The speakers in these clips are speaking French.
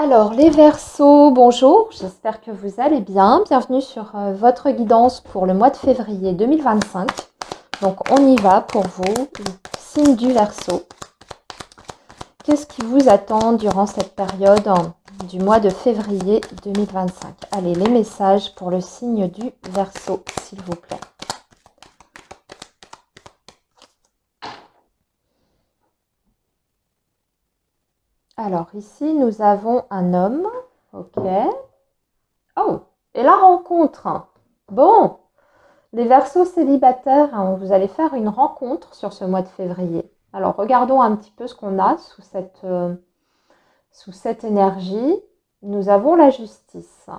Alors, les Verseaux, bonjour, j'espère que vous allez bien. Bienvenue sur votre guidance pour le mois de février 2025. Donc, on y va pour vous, le signe du Verseau. Qu'est-ce qui vous attend durant cette période du mois de février 2025? Allez, les messages pour le signe du Verseau, s'il vous plaît. Alors, ici, nous avons un homme. Ok. Oh, et la rencontre. Bon, les Verseaux célibataires, vous allez faire une rencontre sur ce mois de février. Alors, regardons un petit peu ce qu'on a sous cette énergie. Nous avons la justice.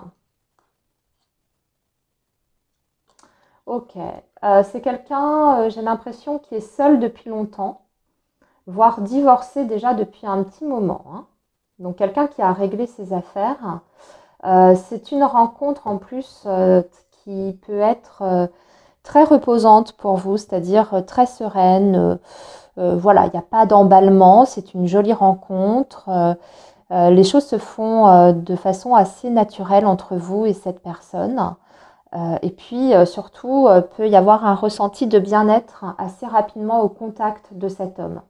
Ok, c'est quelqu'un, j'ai l'impression, qui est seul depuis longtemps, voire divorcé déjà depuis un petit moment, hein. Donc, quelqu'un qui a réglé ses affaires. C'est une rencontre en plus qui peut être très reposante pour vous, c'est-à-dire très sereine. Voilà, il n'y a pas d'emballement, c'est une jolie rencontre. Les choses se font de façon assez naturelle entre vous et cette personne. Et puis surtout, peut y avoir un ressenti de bien-être assez rapidement au contact de cet homme.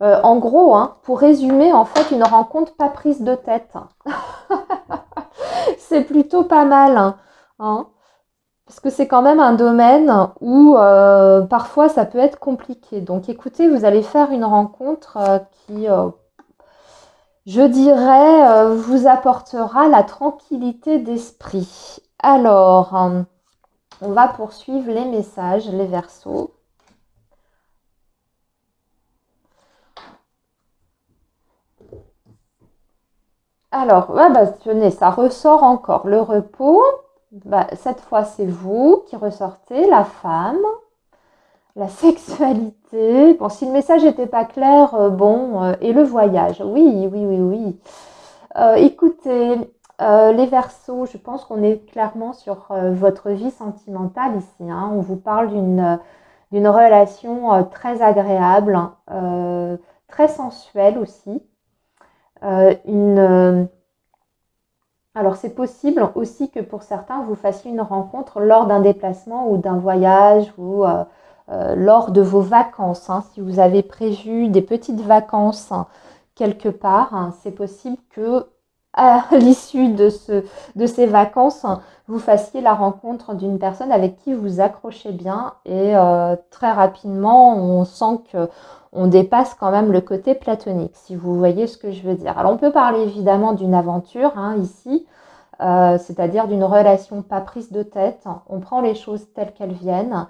En gros, hein, pour résumer, en fait, une rencontre pas prise de tête. C'est plutôt pas mal, hein. Parce que c'est quand même un domaine où parfois ça peut être compliqué. Donc écoutez, vous allez faire une rencontre qui, je dirais, vous apportera la tranquillité d'esprit. Alors, on va poursuivre les messages, les Verseaux. Alors, tenez, ça ressort encore. Le repos, cette fois c'est vous qui ressortez, la femme. La sexualité. Bon, si le message n'était pas clair, et le voyage. Oui, oui, oui, oui. Écoutez, les Verseaux, je pense qu'on est clairement sur votre vie sentimentale ici, hein. On vous parle d'une relation très agréable, très sensuelle aussi. Alors c'est possible aussi que pour certains, vous fassiez une rencontre lors d'un déplacement ou d'un voyage ou lors de vos vacances, hein. Si vous avez prévu des petites vacances quelque part, hein, c'est possible que à l'issue de ces vacances, vous fassiez la rencontre d'une personne avec qui vous accrochez bien et très rapidement, on sent que on dépasse quand même le côté platonique, si vous voyez ce que je veux dire. Alors on peut parler évidemment d'une aventure, hein, ici, c'est-à-dire d'une relation pas prise de tête. On prend les choses telles qu'elles viennent.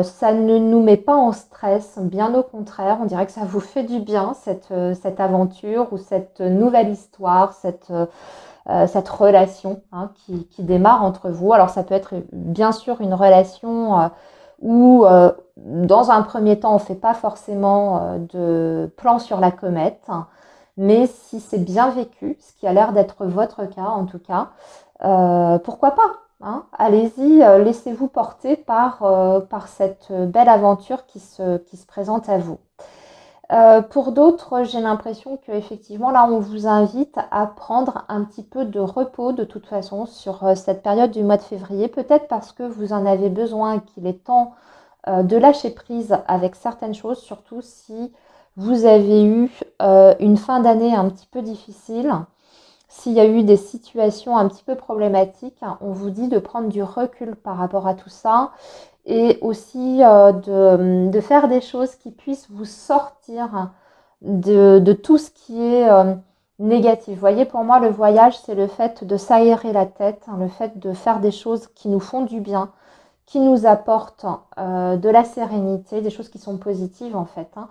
Ça ne nous met pas en stress, bien au contraire, on dirait que ça vous fait du bien, cette aventure ou cette nouvelle histoire, cette relation, hein, qui démarre entre vous. Alors ça peut être bien sûr une relation où dans un premier temps on ne fait pas forcément de plan sur la comète, mais si c'est bien vécu, ce qui a l'air d'être votre cas en tout cas, pourquoi pas, hein. Allez-y, laissez-vous porter par cette belle aventure qui se présente à vous. Pour d'autres, j'ai l'impression qu'effectivement, là, on vous invite à prendre un petit peu de repos de toute façon sur cette période du mois de février, peut-être parce que vous en avez besoin et qu'il est temps de lâcher prise avec certaines choses, surtout si vous avez eu une fin d'année un petit peu difficile. S'il y a eu des situations un petit peu problématiques, on vous dit de prendre du recul par rapport à tout ça et aussi de faire des choses qui puissent vous sortir de tout ce qui est négatif. Vous voyez, pour moi, le voyage, c'est le fait de s'aérer la tête, hein, le fait de faire des choses qui nous font du bien, qui nous apportent de la sérénité, des choses qui sont positives en fait, hein.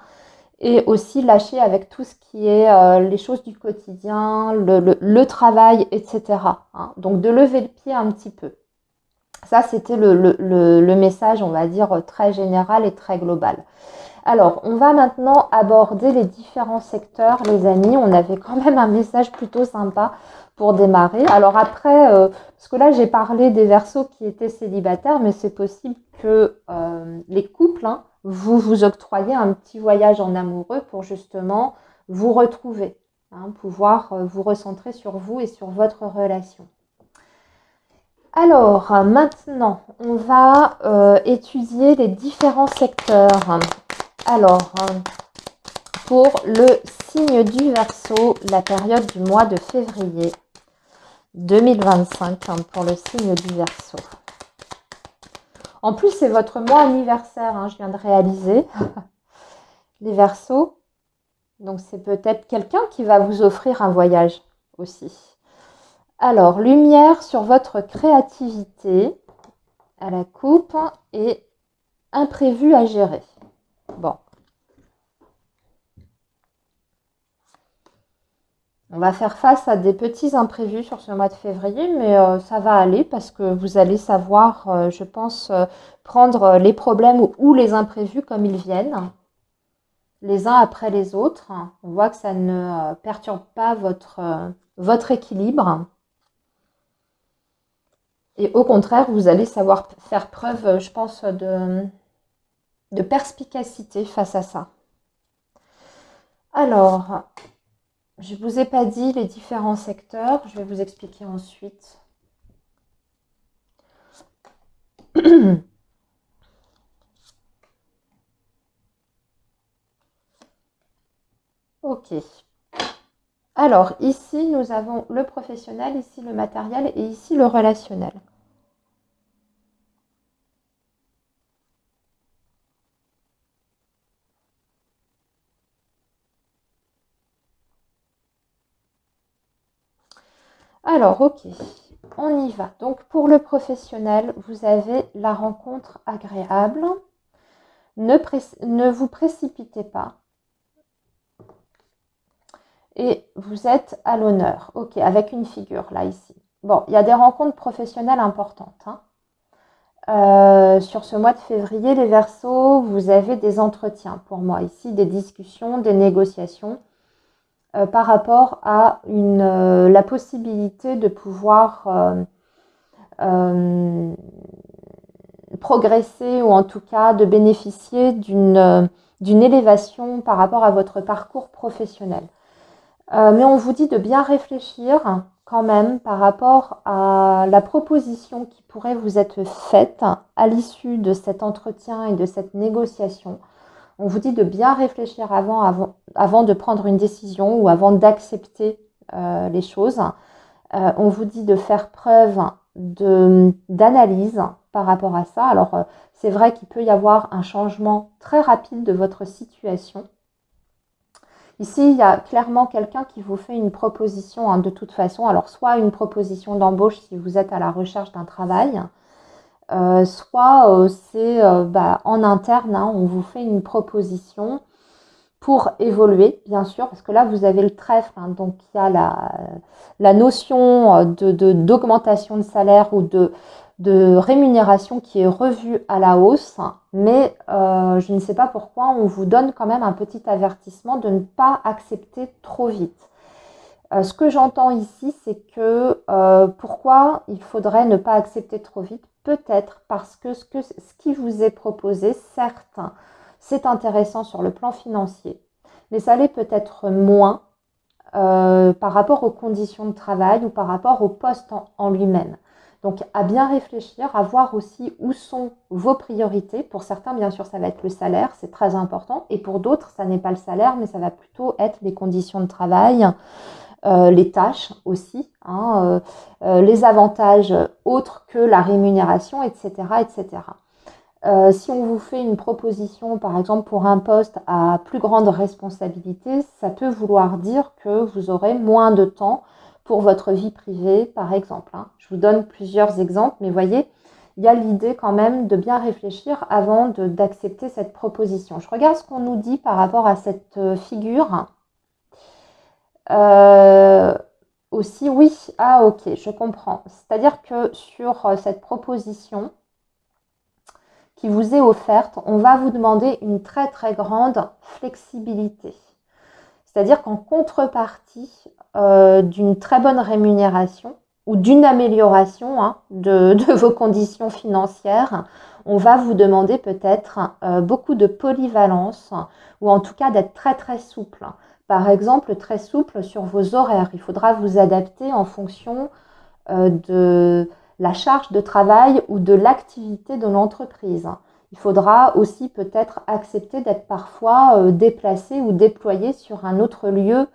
Et aussi lâcher avec tout ce qui est les choses du quotidien, le travail, etc., hein. Donc de lever le pied un petit peu. Ça, c'était le message, on va dire, très général et très global. Alors, on va maintenant aborder les différents secteurs, les amis. On avait quand même un message plutôt sympa pour démarrer. Alors après, parce que là, j'ai parlé des Verseaux qui étaient célibataires, mais c'est possible que les couples, hein, vous octroyez un petit voyage en amoureux pour justement vous retrouver, hein, pouvoir vous recentrer sur vous et sur votre relation. Alors, maintenant, on va étudier les différents secteurs. Alors, pour le signe du Verseau, la période du mois de février 2025 pour le signe du Verseau. En plus, c'est votre mois anniversaire, hein, je viens de réaliser. Les Verseaux. Donc, c'est peut-être quelqu'un qui va vous offrir un voyage aussi. Alors, lumière sur votre créativité à la coupe et imprévu à gérer. Bon. On va faire face à des petits imprévus sur ce mois de février, mais ça va aller parce que vous allez savoir, je pense, prendre les problèmes ou les imprévus comme ils viennent, les uns après les autres. On voit que ça ne perturbe pas votre équilibre. Et au contraire, vous allez savoir faire preuve, je pense, de perspicacité face à ça. Alors, je ne vous ai pas dit les différents secteurs, je vais vous expliquer ensuite. Ok. Alors, ici, nous avons le professionnel, ici le matériel et ici le relationnel. Alors, ok, on y va. Donc, pour le professionnel, vous avez la rencontre agréable. Ne vous précipitez pas. Et vous êtes à l'honneur. Ok, avec une figure, là, ici. Bon, il y a des rencontres professionnelles importantes. Sur ce mois de février, les Verseaux, vous avez des entretiens pour moi ici, des discussions, des négociations par rapport à la possibilité de pouvoir progresser ou en tout cas de bénéficier d'une élévation par rapport à votre parcours professionnel. Mais on vous dit de bien réfléchir quand même par rapport à la proposition qui pourrait vous être faite à l'issue de cet entretien et de cette négociation. On vous dit de bien réfléchir avant de prendre une décision ou avant d'accepter les choses. On vous dit de faire preuve d'analyse par rapport à ça. Alors, c'est vrai qu'il peut y avoir un changement très rapide de votre situation. Ici, il y a clairement quelqu'un qui vous fait une proposition de toute façon. Alors, soit une proposition d'embauche si vous êtes à la recherche d'un travail, soit c'est en interne, on vous fait une proposition pour évoluer, bien sûr, parce que là, vous avez le trèfle, donc il y a la notion d'augmentation de salaire ou de rémunération qui est revue à la hausse, mais je ne sais pas pourquoi on vous donne quand même un petit avertissement de ne pas accepter trop vite. Ce que j'entends ici, c'est que pourquoi il faudrait ne pas accepter trop vite? Peut-être parce que ce qui vous est proposé, certes, c'est intéressant sur le plan financier, mais ça l'est peut-être moins par rapport aux conditions de travail ou par rapport au poste en lui-même. Donc, à bien réfléchir, à voir aussi où sont vos priorités. Pour certains, bien sûr, ça va être le salaire, c'est très important. Et pour d'autres, ça n'est pas le salaire, mais ça va plutôt être les conditions de travail, les tâches aussi, les avantages autres que la rémunération, etc. etc. Si on vous fait une proposition, par exemple, pour un poste à plus grande responsabilité, ça peut vouloir dire que vous aurez moins de temps pour votre vie privée, par exemple. Je vous donne plusieurs exemples, mais voyez, il y a l'idée quand même de bien réfléchir avant d'accepter cette proposition. Je regarde ce qu'on nous dit par rapport à cette figure. Aussi, oui, ok, je comprends. C'est-à-dire que sur cette proposition qui vous est offerte, on va vous demander une très très grande flexibilité. C'est-à-dire qu'en contrepartie d'une très bonne rémunération ou d'une amélioration de vos conditions financières, on va vous demander peut-être beaucoup de polyvalence ou en tout cas d'être très très souple par exemple, très souple sur vos horaires. Il faudra vous adapter en fonction de la charge de travail ou de l'activité de l'entreprise. Il faudra aussi peut-être accepter d'être parfois déplacé ou déployé sur un autre lieu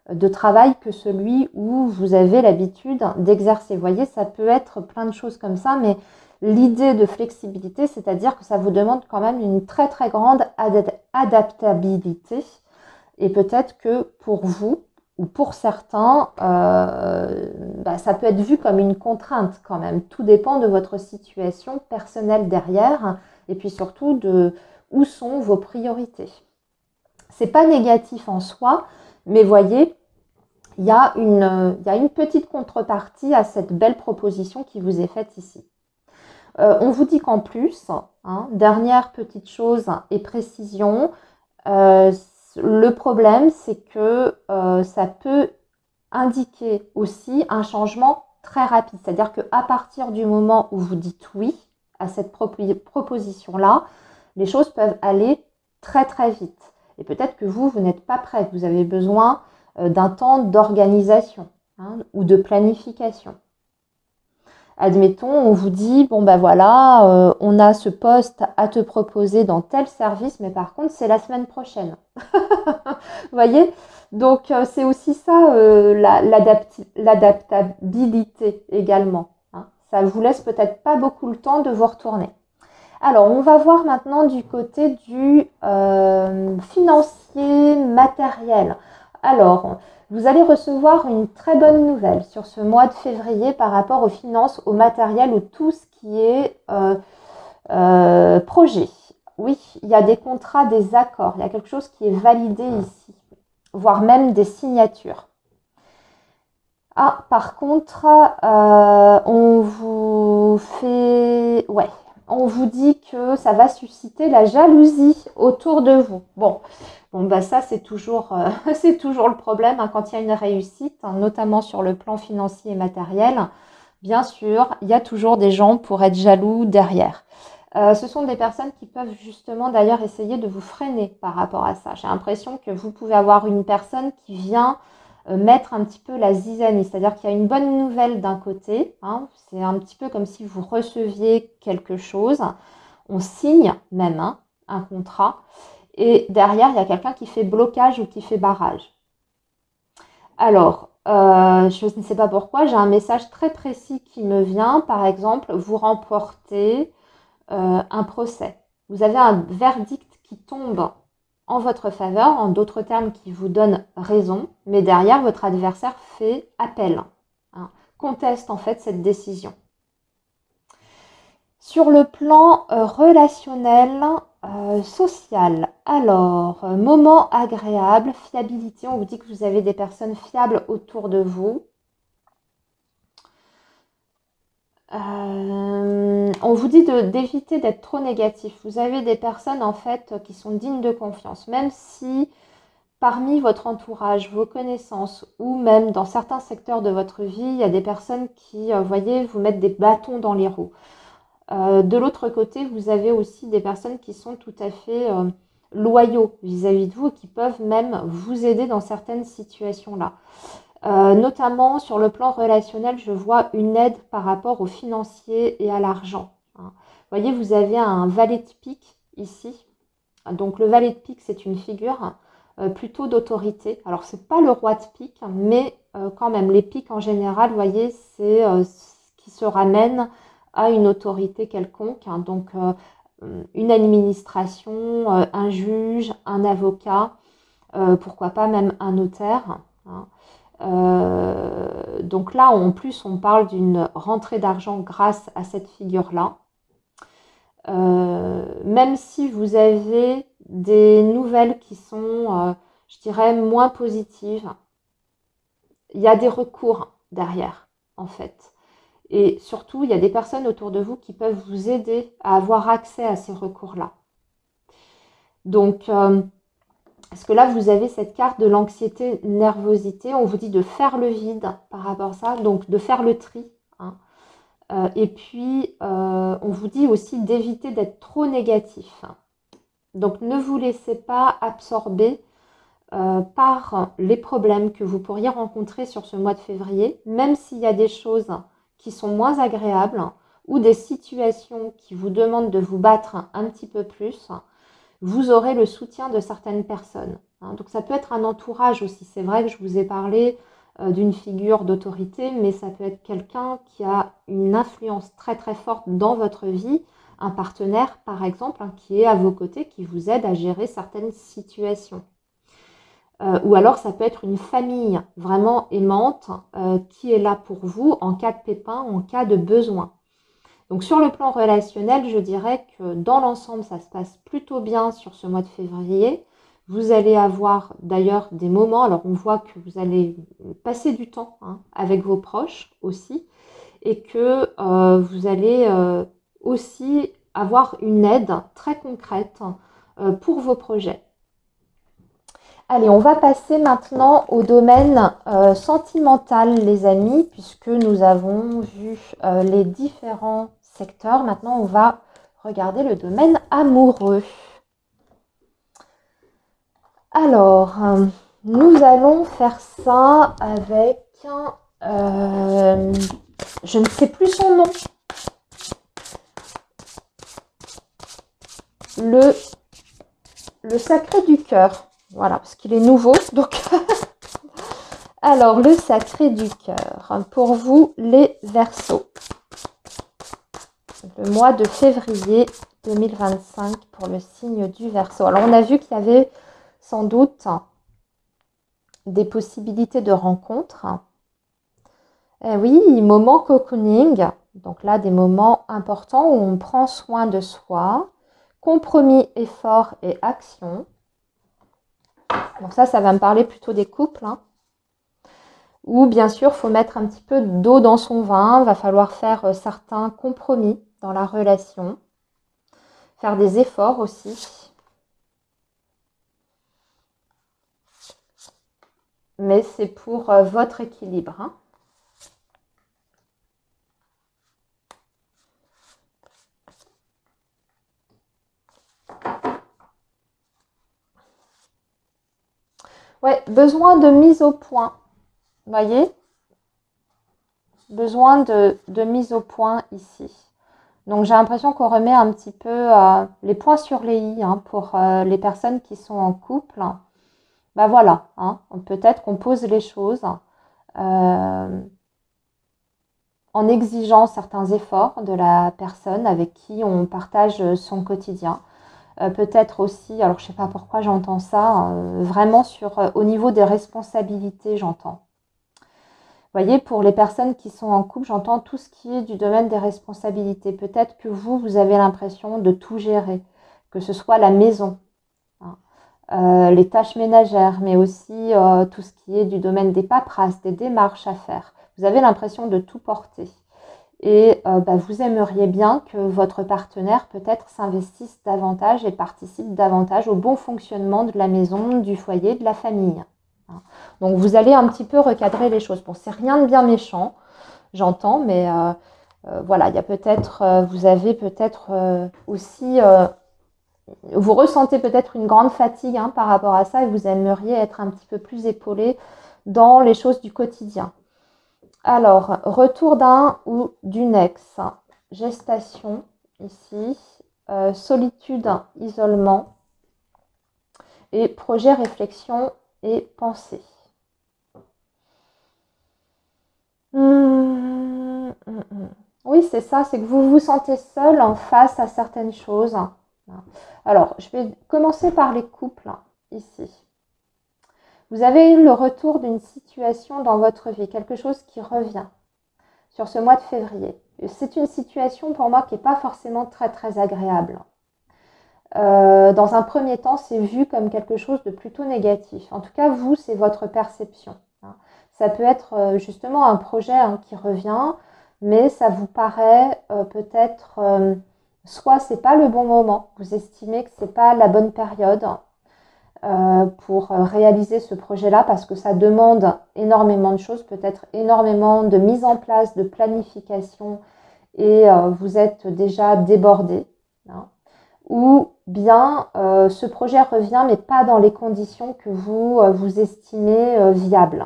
de travail que celui où vous avez l'habitude d'exercer. Vous voyez, ça peut être plein de choses comme ça, mais l'idée de flexibilité, c'est-à-dire que ça vous demande quand même une très très grande adaptabilité. Et peut-être que pour vous, ou pour certains, ça peut être vu comme une contrainte quand même. Tout dépend de votre situation personnelle derrière et puis surtout de où sont vos priorités. C'est pas négatif en soi, mais voyez, il y a une petite contrepartie à cette belle proposition qui vous est faite ici. On vous dit qu'en plus, dernière petite chose et précision, le problème, c'est que ça peut indiquer aussi un changement très rapide. C'est-à-dire qu'à partir du moment où vous dites oui à cette proposition-là, les choses peuvent aller très très vite. Et peut-être que vous n'êtes pas prêt, vous avez besoin d'un temps d'organisation ou de planification. Admettons, on vous dit, bon ben voilà, on a ce poste à te proposer dans tel service, mais par contre, c'est la semaine prochaine. Vous voyez? Donc, c'est aussi ça, l'adaptabilité également. Ça vous laisse peut-être pas beaucoup le temps de vous retourner. Alors, on va voir maintenant du côté du financier matériel. Alors, vous allez recevoir une très bonne nouvelle sur ce mois de février par rapport aux finances, au matériel ou tout ce qui est projet. Oui, il y a des contrats, des accords, il y a quelque chose qui est validé ici, voire même des signatures. Ah, par contre, on vous fait... Ouais, on vous dit que ça va susciter la jalousie autour de vous. Bon bah ça, c'est toujours le problème quand il y a une réussite, notamment sur le plan financier et matériel. Bien sûr, il y a toujours des gens pour être jaloux derrière. Ce sont des personnes qui peuvent justement d'ailleurs essayer de vous freiner par rapport à ça. J'ai l'impression que vous pouvez avoir une personne qui vient mettre un petit peu la zizanie, c'est-à-dire qu'il y a une bonne nouvelle d'un côté, c'est un petit peu comme si vous receviez quelque chose, on signe même un contrat, et derrière il y a quelqu'un qui fait blocage ou qui fait barrage. Alors, je ne sais pas pourquoi, j'ai un message très précis qui me vient, par exemple, vous remportez un procès. Vous avez un verdict qui tombe en votre faveur, en d'autres termes qui vous donne raison, mais derrière votre adversaire fait appel, conteste en fait cette décision. Sur le plan relationnel, social, alors moment agréable, fiabilité, on vous dit que vous avez des personnes fiables autour de vous. On vous dit d'éviter d'être trop négatif. Vous avez des personnes en fait qui sont dignes de confiance, même si parmi votre entourage, vos connaissances ou même dans certains secteurs de votre vie, il y a des personnes qui, voyez, vous mettent des bâtons dans les roues. De l'autre côté, vous avez aussi des personnes qui sont tout à fait loyaux vis-à-vis de vous et qui peuvent même vous aider dans certaines situations-là. Notamment sur le plan relationnel, je vois une aide par rapport au financier et à l'argent. Vous voyez, vous avez un valet de pique ici. Donc le valet de pique, c'est une figure plutôt d'autorité. Alors c'est pas le roi de pique, mais quand même, les piques en général, vous voyez, c'est ce qui se ramène à une autorité quelconque. Donc une administration, un juge, un avocat, pourquoi pas même un notaire. Donc là, en plus, on parle d'une rentrée d'argent grâce à cette figure-là. Même si vous avez des nouvelles qui sont, je dirais, moins positives, il y a des recours derrière, en fait. Et surtout, il y a des personnes autour de vous qui peuvent vous aider à avoir accès à ces recours-là. Donc, parce que là, vous avez cette carte de l'anxiété, nervosité. On vous dit de faire le vide par rapport à ça, donc de faire le tri. Et puis, on vous dit aussi d'éviter d'être trop négatif. Donc, ne vous laissez pas absorber par les problèmes que vous pourriez rencontrer sur ce mois de février, même s'il y a des choses qui sont moins agréables ou des situations qui vous demandent de vous battre un petit peu plus, vous aurez le soutien de certaines personnes. Donc ça peut être un entourage aussi. C'est vrai que je vous ai parlé d'une figure d'autorité, mais ça peut être quelqu'un qui a une influence très très forte dans votre vie, un partenaire par exemple, qui est à vos côtés, qui vous aide à gérer certaines situations. Ou alors ça peut être une famille vraiment aimante qui est là pour vous en cas de pépin, en cas de besoin. Donc sur le plan relationnel, je dirais que dans l'ensemble, ça se passe plutôt bien sur ce mois de février. Vous allez avoir d'ailleurs des moments, alors on voit que vous allez passer du temps avec vos proches aussi, et que vous allez aussi avoir une aide très concrète pour vos projets. Allez, on va passer maintenant au domaine sentimental, les amis, puisque nous avons vu les différents secteurs. Maintenant, on va regarder le domaine amoureux. Alors, nous allons faire ça avec je ne sais plus son nom. Le sacré du cœur. Voilà, parce qu'il est nouveau. Donc, alors, le sacré du cœur. Pour vous, les Verseaux. Le mois de février 2025 pour le signe du Verseau. Alors, on a vu qu'il y avait sans doute des possibilités de rencontres. Eh oui, moment cocooning. Donc là, des moments importants où on prend soin de soi. Compromis, effort et action. Donc ça va me parler plutôt des couples. Où bien sûr, il faut mettre un petit peu d'eau dans son vin. Il va falloir faire certains compromis dans la relation. Faire des efforts aussi. Mais c'est pour votre équilibre. Ouais, besoin de mise au point. Vous voyez? Besoin de mise au point ici. Donc j'ai l'impression qu'on remet un petit peu les points sur les i pour les personnes qui sont en couple. Ben voilà, peut-être qu'on pose les choses en exigeant certains efforts de la personne avec qui on partage son quotidien. Peut-être aussi, alors je ne sais pas pourquoi j'entends ça, vraiment au niveau des responsabilités, j'entends. Vous voyez, pour les personnes qui sont en couple, j'entends tout ce qui est du domaine des responsabilités. Peut-être que vous avez l'impression de tout gérer, que ce soit la maison, les tâches ménagères, mais aussi tout ce qui est du domaine des paperasses, des démarches à faire. Vous avez l'impression de tout porter. Et vous aimeriez bien que votre partenaire peut-être s'investisse davantage et participe davantage au bon fonctionnement de la maison, du foyer, de la famille. Donc vous allez un petit peu recadrer les choses. Bon, c'est rien de bien méchant, j'entends, mais voilà, il y a peut-être, vous avez peut-être aussi, vous ressentez peut-être une grande fatigue par rapport à ça et vous aimeriez être un petit peu plus épaulé dans les choses du quotidien. Alors, retour d'un ou d'une ex, gestation ici, solitude, isolement et projet, réflexion et pensée. Oui, c'est ça, c'est que vous vous sentez seul face à certaines choses. Alors, je vais commencer par les couples ici. Vous avez eu le retour d'une situation dans votre vie, quelque chose qui revient sur ce mois de février. C'est une situation pour moi qui n'est pas forcément très très agréable. Dans un premier temps, c'est vu comme quelque chose de plutôt négatif. En tout cas, vous, c'est votre perception. Ça peut être justement un projet qui revient, mais ça vous paraît peut-être, soit c'est pas le bon moment, vous estimez que c'est pas la bonne période pour réaliser ce projet-là parce que ça demande énormément de choses, peut-être énormément de mise en place, de planification et vous êtes déjà débordé. ou bien ce projet revient mais pas dans les conditions que vous estimez viables.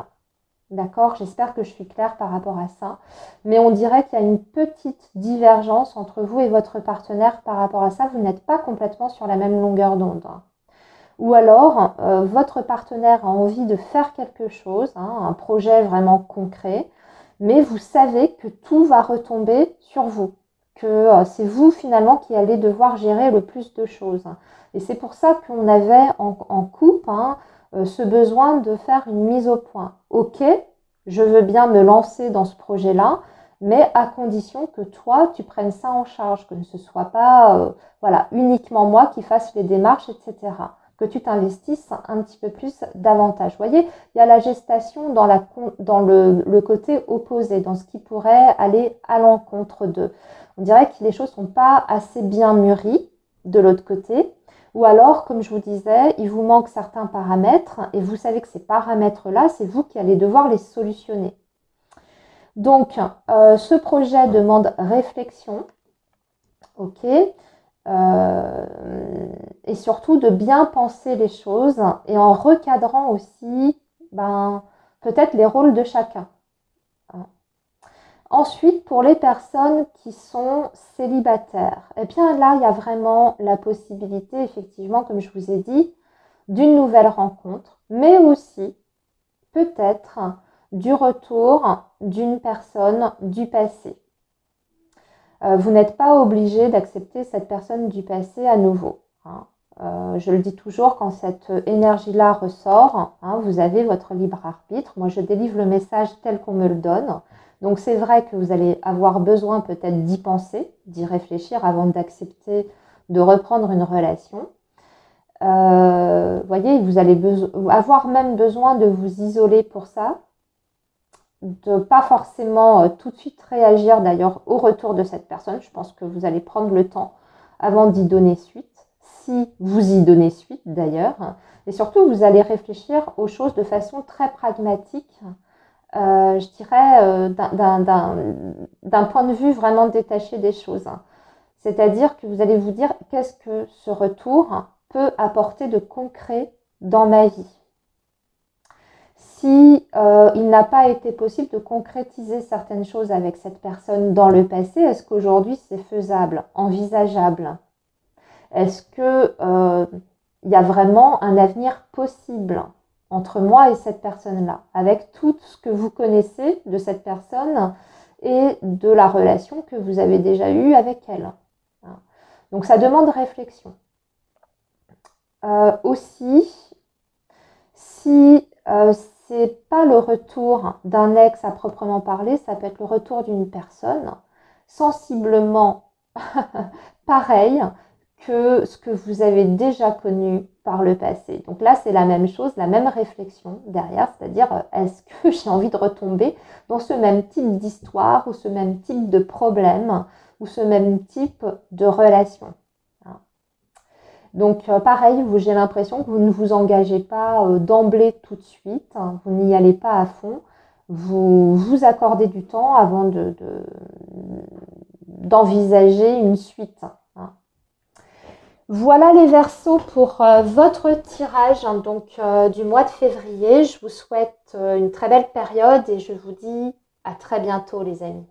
D'accord? J'espère que je suis claire par rapport à ça. Mais on dirait qu'il y a une petite divergence entre vous et votre partenaire par rapport à ça. Vous n'êtes pas complètement sur la même longueur d'onde. Ou alors, votre partenaire a envie de faire quelque chose, un projet vraiment concret, mais vous savez que tout va retomber sur vous, que c'est vous finalement qui allez devoir gérer le plus de choses. Et c'est pour ça qu'on avait en couple ce besoin de faire une mise au point. Ok, je veux bien me lancer dans ce projet-là, mais à condition que toi, tu prennes ça en charge, que ce ne soit pas voilà, uniquement moi qui fasse les démarches, etc. Que tu t'investisses un petit peu plus davantage. Vous voyez, il y a la gestation dans le côté opposé, dans ce qui pourrait aller à l'encontre d'eux. On dirait que les choses ne sont pas assez bien mûries de l'autre côté. Ou alors, comme je vous disais, il vous manque certains paramètres et vous savez que ces paramètres-là, c'est vous qui allez devoir les solutionner. Donc, ce projet demande réflexion. Ok. Et surtout de bien penser les choses et en recadrant aussi peut-être les rôles de chacun. Ensuite, pour les personnes qui sont célibataires, eh bien là, il y a vraiment la possibilité, effectivement, comme je vous ai dit, d'une nouvelle rencontre, mais aussi peut-être du retour d'une personne du passé. Vous n'êtes pas obligé d'accepter cette personne du passé à nouveau. Je le dis toujours, quand cette énergie-là ressort, vous avez votre libre arbitre. Moi, je délivre le message tel qu'on me le donne. Donc, c'est vrai que vous allez avoir besoin peut-être d'y penser, d'y réfléchir avant d'accepter de reprendre une relation. Voyez, vous allez avoir même besoin de vous isoler pour ça, de pas forcément tout de suite réagir d'ailleurs au retour de cette personne. Je pense que vous allez prendre le temps avant d'y donner suite, si vous y donnez suite d'ailleurs. Et surtout, vous allez réfléchir aux choses de façon très pragmatique, je dirais d'un point de vue vraiment détaché des choses. C'est-à-dire que vous allez vous dire qu'est-ce que ce retour peut apporter de concret dans ma vie. Si il n'a pas été possible de concrétiser certaines choses avec cette personne dans le passé, est-ce qu'aujourd'hui c'est faisable, envisageable? Est-ce que il y a vraiment un avenir possible entre moi et cette personne-là, avec tout ce que vous connaissez de cette personne et de la relation que vous avez déjà eue avec elle? Donc ça demande réflexion. Aussi, si c'est pas le retour d'un ex à proprement parler, ça peut être le retour d'une personne sensiblement pareil que ce que vous avez déjà connu par le passé. Donc là, c'est la même chose, la même réflexion derrière, c'est-à-dire est-ce que j'ai envie de retomber dans ce même type d'histoire ou ce même type de problème ou ce même type de relation. Donc pareil, j'ai l'impression que vous ne vous engagez pas d'emblée tout de suite, vous n'y allez pas à fond, vous vous accordez du temps avant d'envisager une suite. Voilà les Verseaux pour votre tirage donc du mois de février. Je vous souhaite une très belle période et je vous dis à très bientôt les amis.